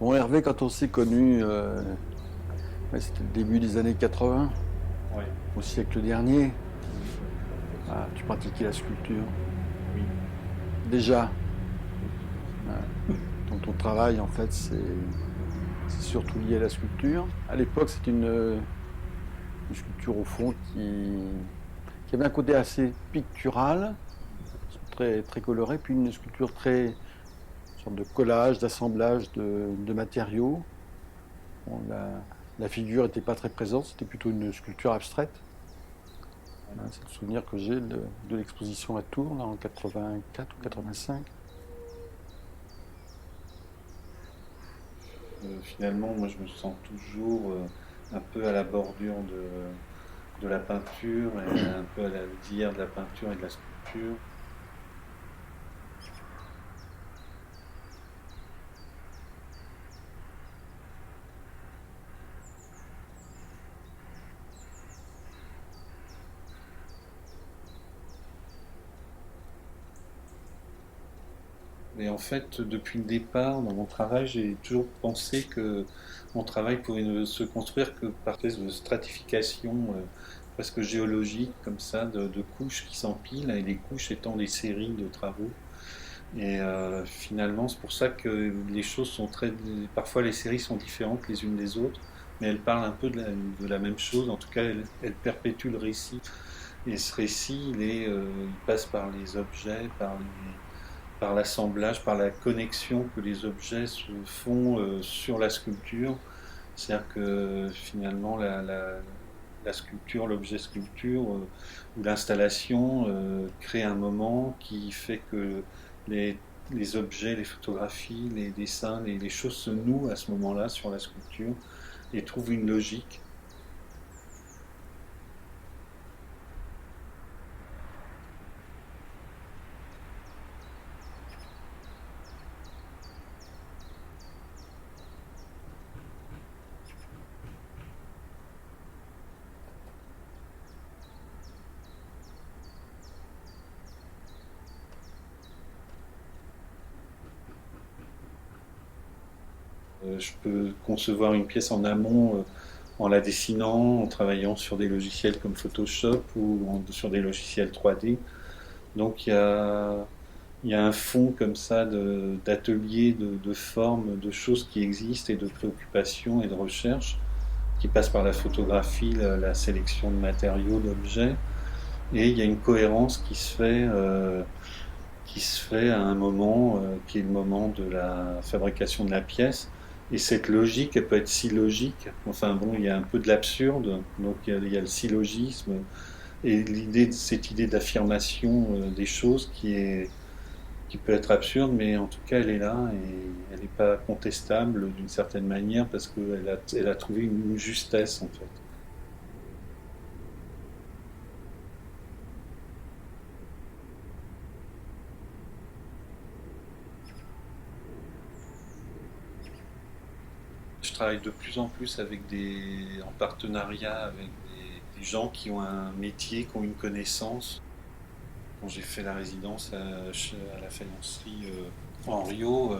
Bon, Hervé, quand on s'est connus, ouais, c'était le début des années 80, Ouais, au siècle dernier. Ah, tu pratiquais la sculpture. oui. Déjà, donc ton travail, en fait, c'est surtout lié à la sculpture. À l'époque, c'était une sculpture, au fond, qui avait un côté assez pictural, très, très coloré, puis une sculpture très, une sorte de collage, d'assemblage de matériaux. Bon, la figure n'était pas très présente, c'était plutôt une sculpture abstraite. Ouais. Hein, c'est le souvenir que j'ai de l'exposition à Tours là, en 84 ou 85. Finalement, moi, je me sens toujours un peu à la bordure de la peinture et un peu à la lisière de la peinture et de la sculpture. Et en fait, depuis le départ, dans mon travail, j'ai toujours pensé que mon travail pouvait ne se construire que par espèce de stratification presque géologique, comme ça, de couches qui s'empilent, et les couches étant des séries de travaux. Et finalement, c'est pour ça que les choses sont très. Parfois, les séries sont différentes les unes des autres, mais elles parlent un peu de la même chose. En tout cas, elles perpétuent le récit. Et ce récit, il passe par les objets, par l'assemblage, par la connexion que les objets se font sur la sculpture. C'est-à-dire que finalement, la sculpture, l'objet sculpture ou l'installation crée un moment qui fait que les, les objets, les photographies, les dessins, les choses se nouent à ce moment-là sur la sculpture et trouvent une logique. Je peux concevoir une pièce en amont en la dessinant, en travaillant sur des logiciels comme Photoshop ou sur des logiciels 3D. Donc il y a un fond comme ça d'ateliers, de formes, de choses qui existent et de préoccupations et de recherches qui passent par la photographie, la sélection de matériaux, d'objets. Et il y a une cohérence qui se fait à un moment qui est le moment de la fabrication de la pièce. Et cette logique, elle peut être si logique. Enfin bon, il y a un peu de l'absurde, donc il y a le syllogisme et cette idée d'affirmation des choses qui peut être absurde, mais en tout cas elle est là et elle n'est pas contestable d'une certaine manière parce elle a trouvé une justesse en fait. Je travaille de plus en plus en partenariat avec des gens qui ont un métier, qui ont une connaissance. Quand j'ai fait la résidence à la faïencerie en Rio,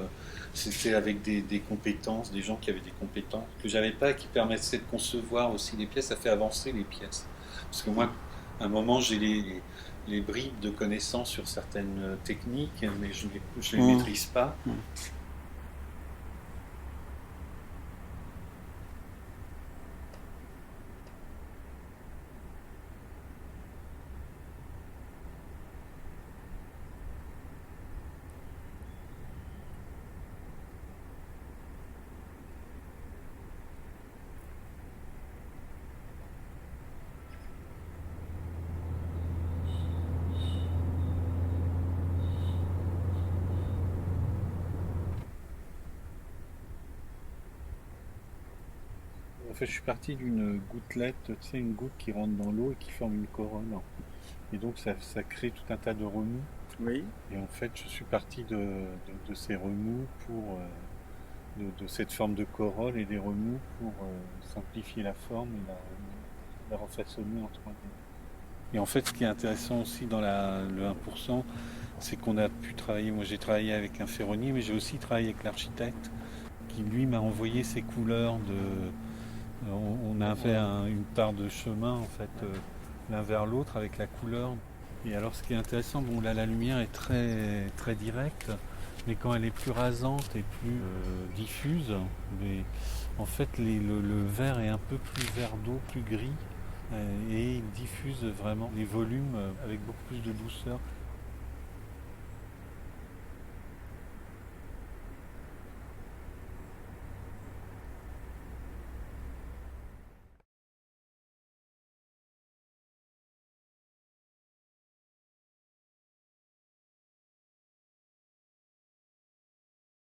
c'était avec des compétences, des gens qui avaient des compétences que j'avais pas et qui permettaient de concevoir aussi les pièces, ça fait avancer les pièces. Parce que moi, à un moment, j'ai les bribes de connaissances sur certaines techniques, mais je les Mmh. maîtrise pas. Mmh. En fait, je suis parti d'une gouttelette, tu sais, une goutte qui rentre dans l'eau et qui forme une corolle. Et donc, ça crée tout un tas de remous. Oui. Et en fait, je suis parti de ces remous de cette forme de corolle et des remous pour simplifier la forme et la refaçonner en 3D. Et en fait, ce qui est intéressant aussi dans le 1%, c'est qu'on a pu travailler, moi j'ai travaillé avec un ferronnier, mais j'ai aussi travaillé avec l'architecte. qui lui m'a envoyé ses couleurs on a fait une part de chemin en fait l'un vers l'autre avec la couleur. Et alors ce qui est intéressant, bon là la lumière est très très directe, mais quand elle est plus rasante et plus diffuse, en fait le vert est un peu plus vert d'eau, plus gris, et il diffuse vraiment les volumes avec beaucoup plus de douceur.